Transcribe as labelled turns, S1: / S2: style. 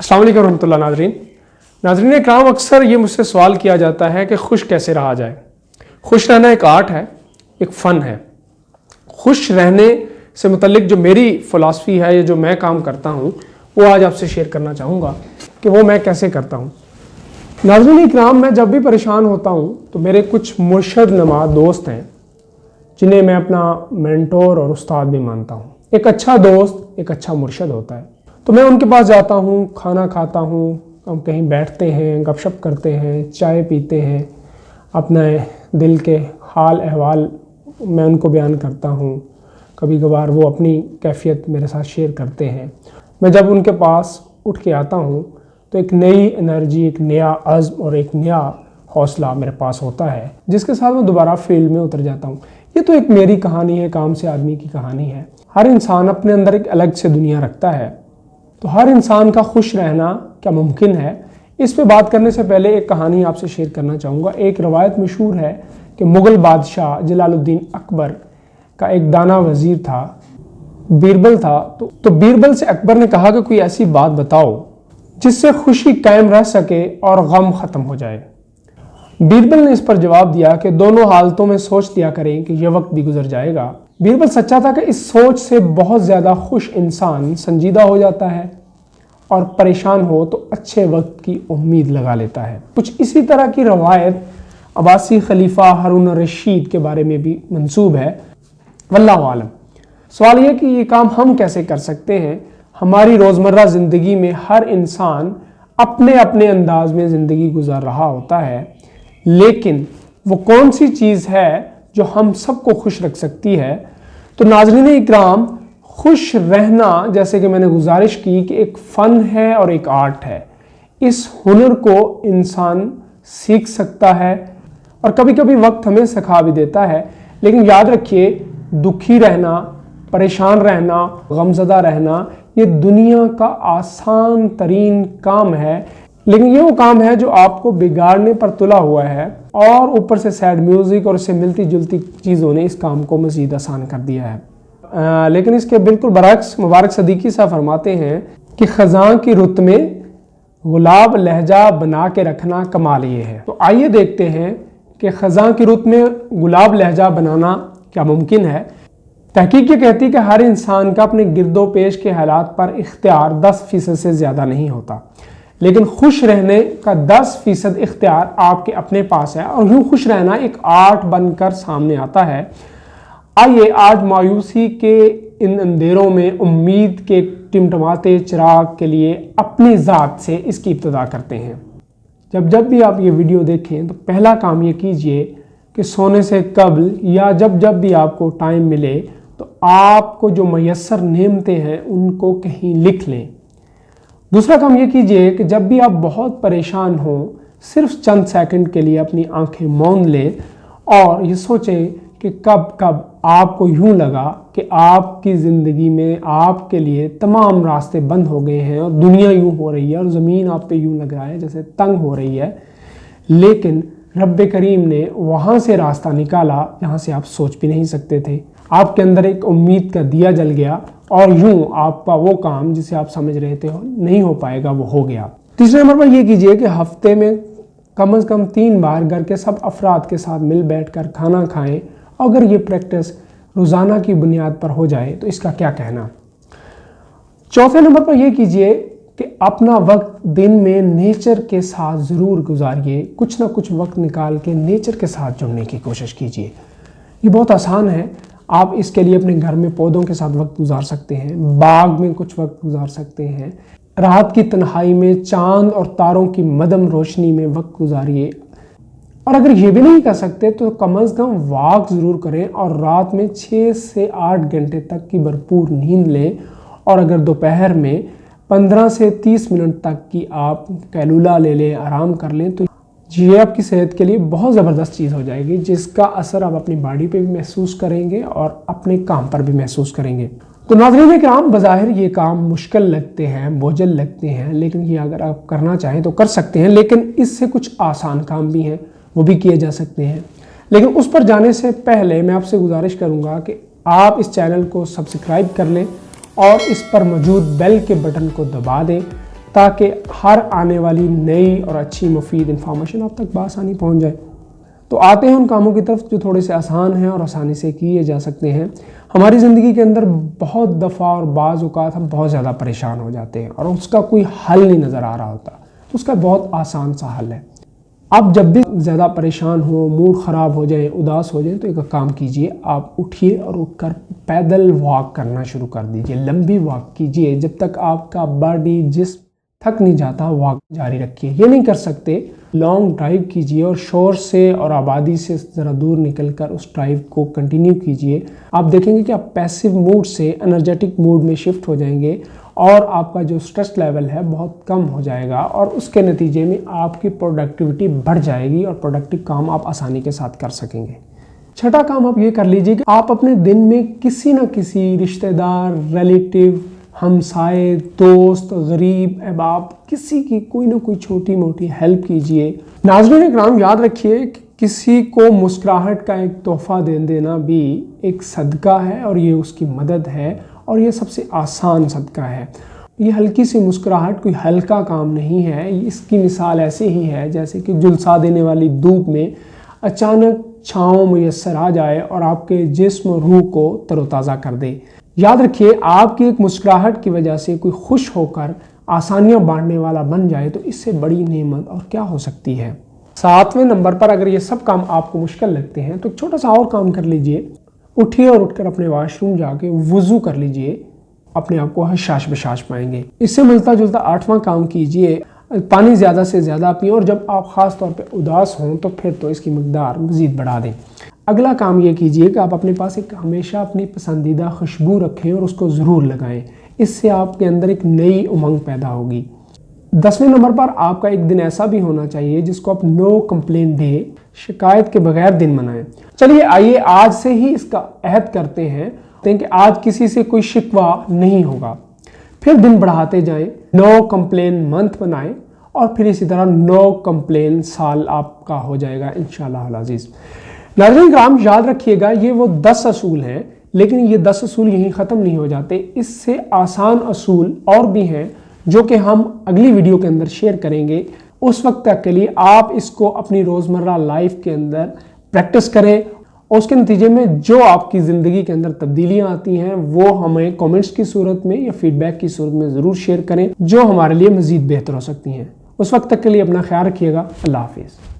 S1: अस्सलाम वालेकुम रहमतुल्लाह नाज़रीन इकराम, अक्सर ये मुझसे सवाल किया जाता है कि खुश कैसे रहा जाए। खुश रहना एक आर्ट है, एक फ़न है। खुश रहने से मुतल्लिक जो मेरी फ़िलासफ़ी है, ये जो मैं काम करता हूँ, वो आज आपसे शेयर करना चाहूँगा कि वो मैं कैसे करता हूँ। नाज़रीन इकराम, मैं जब भी परेशान होता हूँ तो मेरे कुछ मुर्शद नमा दोस्त हैं जिन्हें मैं अपना मेंटोर और उस्ताद भी मानता हूँ। एक अच्छा दोस्त एक अच्छा मुर्शद होता है, तो मैं उनके पास जाता हूँ, खाना खाता हूँ, हम कहीं बैठते हैं, गपशप करते हैं, चाय पीते हैं, अपने दिल के हाल अहवाल मैं उनको बयान करता हूँ। कभी कभार वो अपनी कैफियत मेरे साथ शेयर करते हैं। मैं जब उनके पास उठ के आता हूँ तो एक नई एनर्जी, एक नया अज़्म और एक नया हौसला मेरे पास होता है, जिसके साथ मैं दोबारा फील्ड में उतर जाता हूँ। ये तो एक मेरी कहानी है, काम से आदमी की कहानी है। हर इंसान अपने अंदर एक अलग से दुनिया रखता है, तो हर इंसान का खुश रहना क्या मुमकिन है, इस पे बात करने से पहले एक कहानी आपसे शेयर करना चाहूँगा। एक रवायत मशहूर है कि मुग़ल बादशाह जलालुद्दीन अकबर का एक दाना वज़ीर था, बीरबल था। तो बीरबल से अकबर ने कहा कि कोई ऐसी बात बताओ जिससे खुशी कायम रह सके और गम ख़त्म हो जाए। बीरबल ने इस पर जवाब दिया कि दोनों हालतों में सोच लिया करें कि यह वक्त भी गुजर जाएगा। बीरबल सच्चा था कि इस सोच से बहुत ज़्यादा खुश इंसान संजीदा हो जाता है और परेशान हो तो अच्छे वक्त की उम्मीद लगा लेता है। कुछ इसी तरह की रवायत अब्बासी खलीफा हारून रशीद के बारे में भी मंसूब है। वल्लाहु आलम। सवाल यह कि ये काम हम कैसे कर सकते हैं। हमारी रोज़मर्रा ज़िंदगी में हर इंसान अपने अपने अंदाज में ज़िंदगी गुजार रहा होता है, लेकिन वो कौन सी चीज़ है जो हम सबको खुश रख सकती है। तो नाज़रीन इकराम, खुश रहना, जैसे कि मैंने गुजारिश की, कि एक फ़न है और एक आर्ट है। इस हुनर को इंसान सीख सकता है और कभी कभी वक्त हमें सिखा भी देता है। लेकिन याद रखिए, दुखी रहना, परेशान रहना, गमज़दा रहना, ये दुनिया का आसान तरीन काम है, लेकिन ये वो काम है जो आपको बिगाड़ने पर तुला हुआ है, और ऊपर से सैड म्यूज़िक और उससे मिलती जुलती चीज़ों ने इस काम को मज़ीद आसान कर दिया है। लेकिन इसके बिल्कुल बरअक्स मुबारक सदीकी साहब फरमाते हैं कि ख़ज़ां की रुत में गुलाब लहजा बना के रखना कमाल ये है। तो आइए देखते हैं कि ख़ज़ां की रुत में गुलाब लहजा बनाना क्या मुमकिन है। तहकीक ये कहती है कि हर इंसान का अपने गिरदो पेश के हालात पर इख्तियार 10% से ज़्यादा नहीं होता, लेकिन खुश रहने का 10% इख्तियार आपके अपने पास है, और यूँ खुश रहना एक आर्ट बनकर सामने आता है। आइए आज मायूसी के इन अंधेरों में उम्मीद के टिमटमाते चिराग के लिए अपनी ज़ात से इसकी इब्तिदा करते हैं। जब भी आप ये वीडियो देखें तो पहला काम ये कीजिए कि सोने से कबल या जब भी आपको टाइम मिले तो आपको जो मयस्सर नेमतें हैं उनको कहीं लिख लें। दूसरा काम ये कीजिए कि जब भी आप बहुत परेशान हो, सिर्फ चंद सेकंड के लिए अपनी आंखें मौन लें और ये सोचें कि कब कब आपको यूँ लगा कि आपकी ज़िंदगी में आपके लिए तमाम रास्ते बंद हो गए हैं और दुनिया यूँ हो रही है और ज़मीन आप पे यूँ लग रहा है जैसे तंग हो रही है, लेकिन रब्बे करीम ने वहाँ से रास्ता निकाला जहाँ से आप सोच भी नहीं सकते थे। आपके अंदर एक उम्मीद का दिया जल गया और यूँ आपका वो काम जिसे आप समझ रहे थे नहीं हो पाएगा, वो हो गया। तीसरे नंबर पर यह कीजिए कि हफ्ते में कम से कम 3 बार घर के सब अफराद के साथ मिल बैठकर खाना खाएं। अगर ये प्रैक्टिस रोज़ाना की बुनियाद पर हो जाए तो इसका क्या कहना। चौथे नंबर पर यह कीजिए कि अपना वक्त दिन में नेचर के साथ ज़रूर गुजारिए। कुछ ना कुछ वक्त निकाल के नेचर के साथ जुड़ने की कोशिश कीजिए। ये बहुत आसान है। आप इसके लिए अपने घर में पौधों के साथ वक्त गुजार सकते हैं, बाग में कुछ वक्त गुजार सकते हैं, रात की तन्हाई में चांद और तारों की मदम रोशनी में वक्त गुजारिए। और अगर ये भी नहीं कर सकते तो कम से कम वॉक ज़रूर करें और रात में 6 से 8 घंटे तक की भरपूर नींद लें। और अगर दोपहर में 15 से 30 मिनट तक की आप कैलूला ले लें, आराम कर लें, तो ये आपकी सेहत के लिए बहुत ज़बरदस्त चीज़ हो जाएगी, जिसका असर आप अपनी बॉडी पे भी महसूस करेंगे और अपने काम पर भी महसूस करेंगे। तो नाज़रीन किराम, बज़ाहिर ये काम मुश्किल लगते हैं, बोझल लगते हैं, लेकिन ये अगर आप करना चाहें तो कर सकते हैं। लेकिन इससे कुछ आसान काम भी हैं, वो भी किए जा सकते हैं। लेकिन उस पर जाने से पहले मैं आपसे गुजारिश करूँगा कि आप इस चैनल को सब्सक्राइब कर लें और इस पर मौजूद बेल के बटन को दबा दें, ताकि हर आने वाली नई और अच्छी मुफीद इंफॉर्मेशन आप तक बआसानी पहुंच जाए। तो आते हैं उन कामों की तरफ जो थोड़े से आसान हैं और आसानी से किए जा सकते हैं। हमारी ज़िंदगी के अंदर बहुत दफ़ा और बाज़ औक़ात हम बहुत ज़्यादा परेशान हो जाते हैं और उसका कोई हल नहीं नज़र आ रहा होता, तो उसका बहुत आसान सा हल है। आप जब भी ज़्यादा परेशान हो, मूड ख़राब हो जाए, उदास हो जाए, तो एक काम कीजिए, आप उठिए और उठकर पैदल वॉक करना शुरू कर दीजिए। लंबी वॉक कीजिए जब तक आपका बॉडी जिस्म थक नहीं जाता, वॉक जारी रखिए। ये नहीं कर सकते, लॉन्ग ड्राइव कीजिए और शोर से और आबादी से ज़रा दूर निकलकर उस ड्राइव को कंटिन्यू कीजिए। आप देखेंगे कि आप पैसिव मूड से एनर्जेटिक मूड में शिफ्ट हो जाएंगे और आपका जो स्ट्रेस लेवल है बहुत कम हो जाएगा और उसके नतीजे में आपकी प्रोडक्टिविटी बढ़ जाएगी और प्रोडक्टिव काम आप आसानी के साथ कर सकेंगे। छठा काम आप ये कर लीजिए कि आप अपने दिन में किसी न किसी रिश्तेदार, रिलेटिव, हमसाए, दोस्त, गरीब, अहबाब, किसी की कोई ना कोई छोटी मोटी हेल्प कीजिए। नाज़रीन इकराम, याद रखिए कि किसी को मुस्कुराहट का एक तोहफ़ा दे देना भी एक सदका है और ये उसकी मदद है और ये सबसे आसान सदका है। ये हल्की सी मुस्कुराहट कोई हल्का काम नहीं है। इसकी मिसाल ऐसे ही है जैसे कि झुलसा देने वाली धूप में अचानक छाँव मुयस्सर आ जाए और आपके जिस्म और रूह को तरोताज़ा कर दे। याद रखिए, आपकी एक मुस्कुराहट की वजह से कोई खुश होकर आसानियां बांटने वाला बन जाए तो इससे बड़ी नेमत और क्या हो सकती है। 7वें नंबर पर अगर ये सब काम आपको मुश्किल लगते हैं तो छोटा सा और काम कर लीजिए। उठिए और उठकर अपने वॉशरूम जाके वुज़ू कर लीजिए, अपने आप को हशाश बशाश पाएंगे। इससे मिलता जुलता 8वां काम कीजिए, पानी ज़्यादा से ज़्यादा पिए और जब आप ख़ास तौर पे उदास हों तो फिर तो इसकी मकदार मज़ीद बढ़ा दें। अगला काम ये कीजिए कि आप अपने पास एक हमेशा अपनी पसंदीदा खुशबू रखें और उसको ज़रूर लगाएं। इससे आपके अंदर एक नई उमंग पैदा होगी। 10वें नंबर पर आपका एक दिन ऐसा भी होना चाहिए जिसको आप नो कंप्लेंट डे, शिकायत के बगैर दिन मनाएं। चलिए आइए आज से ही इसका अहद करते हैं कि आज किसी से कोई शिकवा नहीं होगा। फिर दिन बढ़ाते जाएं, नो कंप्लेन मंथ बनाएं और फिर इसी तरह नो कंप्लेन साल आपका हो जाएगा इंशाअल्लाह अज़ीज़। नाज़रीन किराम, याद रखिएगा ये वो 10 असूल हैं, लेकिन ये 10 असूल यहीं ख़त्म नहीं हो जाते। इससे आसान असूल और भी हैं जो कि हम अगली वीडियो के अंदर शेयर करेंगे। उस वक्त तक के लिए आप इसको अपनी रोज़मर्रा लाइफ के अंदर प्रैक्टिस करें और उसके नतीजे में जो आपकी ज़िंदगी के अंदर तब्दीलियां आती हैं वो हमें कमेंट्स की सूरत में या फीडबैक की सूरत में ज़रूर शेयर करें, जो हमारे लिए मज़ीद बेहतर हो सकती हैं। उस वक्त तक के लिए अपना ख्याल रखिएगा। अल्लाह हाफिज़।